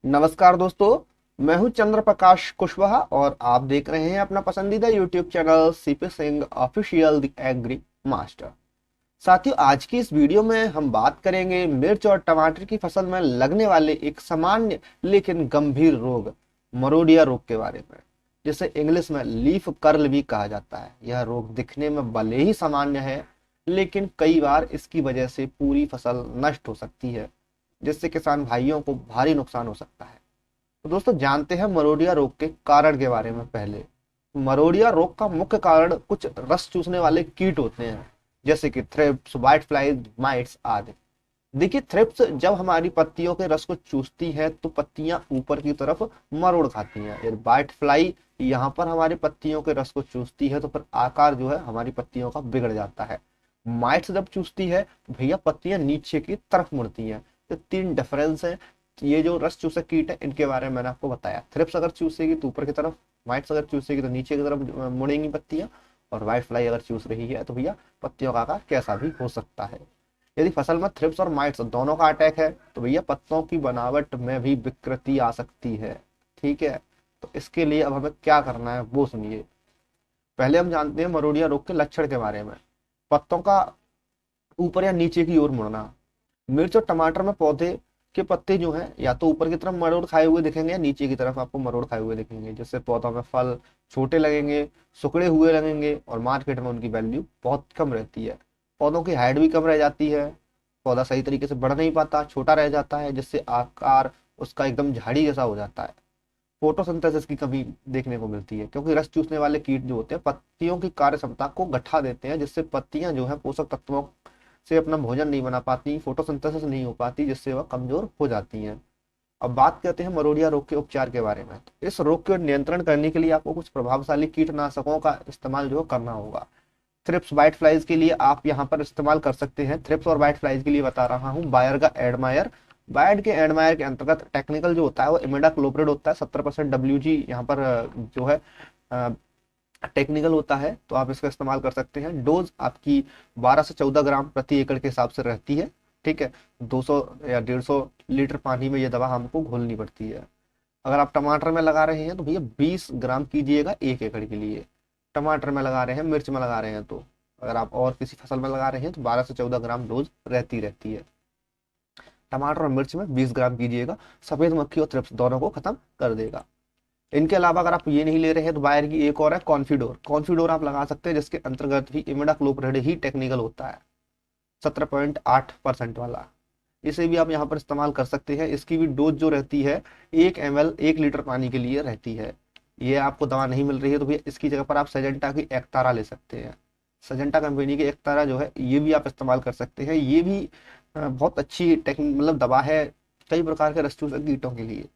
नमस्कार दोस्तों। मैं हूं चंद्र प्रकाश कुशवाहा और आप देख रहे हैं अपना पसंदीदा YouTube channel CP Singh official the agri master. साथियों, आज की इस वीडियो में हम बात करेंगे मिर्च और टमाटर की फसल में लगने वाले एक सामान्य लेकिन गंभीर रोग मरोडिया रोग के बारे में, जिसे इंग्लिश में लीफ कर्ल भी कहा जाता है। यह रोग दिखने में भले ही सामान्य है, लेकिन कई बार इसकी वजह से पूरी फसल नष्ट हो सकती है, जिससे किसान भाइयों को भारी नुकसान हो सकता है। तो दोस्तों, जानते हैं मरोडिया रोग के कारण के बारे में। पहले, मरोडिया रोग का मुख्य कारण कुछ रस चूसने वाले कीट होते हैं, जैसे कि थ्रिप्स, व्हाइट फ्लाइज, माइट्स आदि। देखिए, थ्रिप्स जब हमारी पत्तियों के रस को चूसती है तो पत्तियां ऊपर की तरफ मरोड़ खाती हैं। यदि व्हाइट फ्लाई यहाँ पर हमारी पत्तियों के रस को चूसती है तो फिर आकार जो है हमारी पत्तियों का बिगड़ जाता है। माइट्स जब चूसती है तो भैया पत्तियां नीचे की तरफ मुड़ती हैं। तो तीन डिफरेंस है। ये जो रस चूसक कीट है इनके बारे में मैंने आपको बताया। थ्रिप्स अगर चूसेगी तो ऊपर की तरफ, माइट्स अगर चूसेगी तो नीचे की तरफ मुड़ेंगी पत्तियां, और व्हाइट फ्लाई अगर चूस रही है तो भैया पत्तियों का आकार कैसा भी हो सकता है। यदि फसल में थ्रिप्स और माइट्स दोनों का अटैक है तो भैया पत्तों की बनावट में भी विकृति आ सकती है। ठीक है, तो इसके लिए अब हमें क्या करना है वो सुनिए। पहले हम जानते हैं मरोडिया रोग के लक्षण के बारे में। पत्तों का ऊपर या नीचे की ओर मुड़ना। मिर्च और टमाटर में पौधे के पत्ते जो हैं या तो ऊपर की तरफ मरोड़ खाए हुए दिखेंगे या नीचे की तरफ आपको मरोड़ खाए हुए दिखेंगे, जिससे पौधों में फल छोटे लगेंगे, सुखड़े हुए लगेंगे और मार्केट में उनकी वैल्यू बहुत कम रहती है। पौधों की हाइट भी कम रह जाती है। पौधा सही तरीके से बढ़ नहीं पाता, छोटा रह जाता है, जिससे आकार उसका एकदम झाड़ी जैसा हो जाता है। फोटोसिंथेसिस की कमी देखने को मिलती है, क्योंकि रस चूसने वाले कीट जो होते हैं पत्तियों की कार्य क्षमता को घटा देते हैं, जिससे पत्तियां जो है पोषक तत्वों से अपना भोजन नहीं बना पाती, फोटोसिंथेसिस नहीं हो पाती, जिससे वह कमजोर हो जाती हैं। अब बात करते हैं मरोडिया रोग के उपचार के बारे में। तो इस रोग के नियंत्रण करने के लिए आपको कुछ प्रभावशाली कीटनाशकों का इस्तेमाल जो करना होगा। थ्रिप्स व्हाइट फ्लाइज के लिए आप यहाँ पर इस्तेमाल कर सकते हैं। थ्रिप्स और व्हाइट फ्लाइज के लिए बता रहा हूँ बायर का एडमायर। बायर के एडमायर के अंतर्गत टेक्निकल जो होता है वो इमिडाक्लोप्रिड होता है। 70% WG यहाँ पर जो है टेक्निकल होता है, तो आप इसका इस्तेमाल कर सकते हैं। डोज आपकी 12 से 14 ग्राम प्रति एकड़ के हिसाब से रहती है। ठीक है, 200 या 150 लीटर पानी में ये दवा हमको घोलनी पड़ती है। अगर आप टमाटर में लगा रहे हैं तो भैया 20 ग्राम कीजिएगा 1 एकड़ के लिए। टमाटर में लगा रहे हैं, मिर्च में लगा रहे हैं तो, अगर आप और किसी फसल में लगा रहे हैं तो 12 से 14 ग्राम डोज रहती है। टमाटर और मिर्च में 20 ग्राम कीजिएगा। सफेद मक्खी और थ्रिप्स दोनों को खत्म कर देगा। इनके अलावा अगर आप ये नहीं ले रहे हैं तो बायर की एक और है कॉन्फिडोर। कॉन्फिडोर आप लगा सकते हैं, जिसके अंतर्गत भी इमिडाक्लोप्रिड ही टेक्निकल होता है, 17.8% वाला। इसे भी आप यहाँ पर इस्तेमाल कर सकते हैं। इसकी भी डोज जो रहती है 1 ml 1 लीटर पानी के लिए रहती है। ये आपको दवा नहीं मिल रही है तो भैया इसकी जगह पर आप सजेंटा की एक्तारा ले सकते हैं। सजेंटा कंपनी की एक्तारा जो है ये भी आप इस्तेमाल कर सकते हैं। ये भी बहुत अच्छी मतलब दवा है कई प्रकार के रस चूसक कीटों के लिए।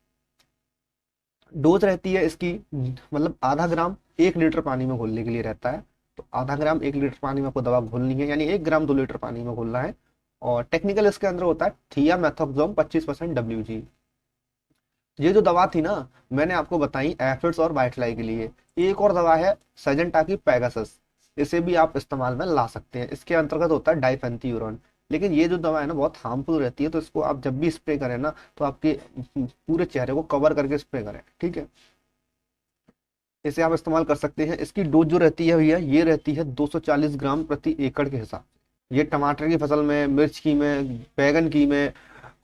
डोज रहती है इसकी मतलब आधा ग्राम 1 लीटर पानी में घोलने के लिए रहता है। तो आधा ग्राम 1 लीटर पानी में आपको दवा घोलनी है, यानी 1 ग्राम 2 लीटर पानी में घोलना है। और टेक्निकल इसके अंदर होता है थियामेथोक्सोम 25% WG। ये जो दवा थी ना मैंने आपको बताई एफिड्स और व्हाइटफ्लाई के लिए। एक और दवा है सजेंटा की पेगासस। इसे भी आप इस्तेमाल में ला सकते हैं। इसके अंतर्गत होता है डाइफेंथ्यूरॉन। लेकिन ये जो दवा है ना बहुत हार्मफुल रहती है, तो इसको आप जब भी स्प्रे करें ना तो आपके पूरे चेहरे को कवर करके स्प्रे करें। ठीक है, इसे आप इस्तेमाल कर सकते हैं। इसकी डोज जो रहती है भैया ये रहती है 240 ग्राम प्रति एकड़ के हिसाब से। ये टमाटर की फसल में, मिर्च की में, बैगन की में,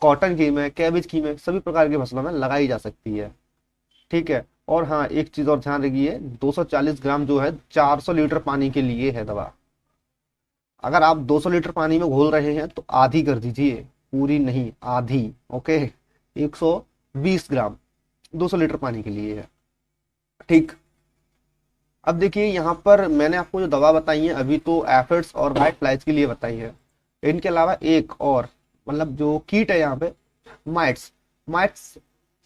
कॉटन की में, कैबेज की में, सभी प्रकार की फसलों में लगाई जा सकती है। ठीक है, और हाँ एक चीज और ध्यान रखिए, 240 ग्राम जो है 400 लीटर पानी के लिए है दवा। अगर आप 200 लीटर पानी में घोल रहे हैं तो आधी कर दीजिए, पूरी नहीं आधी। ओके, 120 ग्राम 200 लीटर पानी के लिए है। ठीक, अब देखिए यहाँ पर मैंने आपको जो दवा बताई है अभी तो एफिड्स और व्हाइट फ्लाइज के लिए बताई है। इनके अलावा एक और मतलब जो कीट है यहाँ पे माइट्स। माइट्स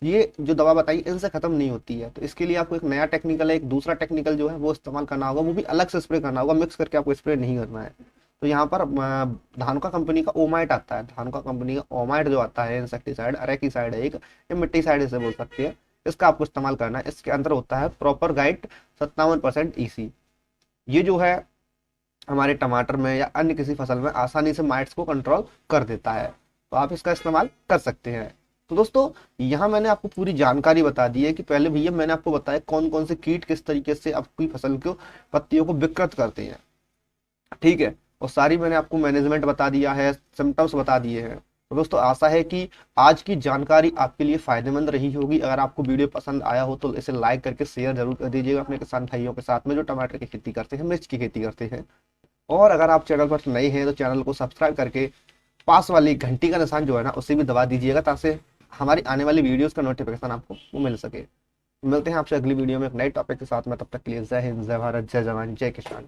ये जो दवा बताई इनसे खत्म नहीं होती है, तो इसके लिए आपको एक नया टेक्निकल है, एक दूसरा टेक्निकल जो है वो इस्तेमाल करना होगा। वो भी अलग से स्प्रे करना होगा, मिक्स करके आपको स्प्रे नहीं करना है। तो यहाँ पर धानुका कंपनी का ओमाइट आता है। धानुका कंपनी का ओमाइट जो आता है इंसेक्टिसाइड, अरेकीसाइड है एक, या मिट्टीसाइड इसे बोल सकते हैं। इसका आपको इस्तेमाल करना है। इसके अंदर होता है प्रॉपर गाइड 57% EC। ये जो है हमारे टमाटर में या अन्य किसी फसल में आसानी से माइट्स को कंट्रोल कर देता है, तो आप इसका इस्तेमाल कर सकते हैं। तो दोस्तों यहाँ मैंने आपको पूरी जानकारी बता दी है कि पहले भैया मैंने आपको बताया कौन कौन से कीट किस तरीके से आपकी फसल को पत्तियों को विकृत करते हैं, ठीक है। और सारी मैंने आपको मैनेजमेंट बता दिया है, सिम्टम्स बता दिए हैं। तो दोस्तों आशा है कि आज की जानकारी आपके लिए फायदेमंद रही होगी। अगर आपको वीडियो पसंद आया हो तो इसे लाइक करके शेयर जरूर कर दीजिएगा अपने किसान भाइयों के साथ में जो टमाटर की खेती करते हैं, मिर्च की खेती करते हैं। और अगर आप चैनल पर नए हैं तो चैनल को सब्सक्राइब करके पास वाली घंटी का निशान जो है ना उसे भी दबा दीजिएगा, ताकि हमारी आने वाली वीडियोस का नोटिफिकेशन आपको वो मिल सके। मिलते हैं आपसे अगली वीडियो में एक नए टॉपिक के साथ में, तब तक के लिए जय हिंद, जय भारत, जय जवान, जय किसान।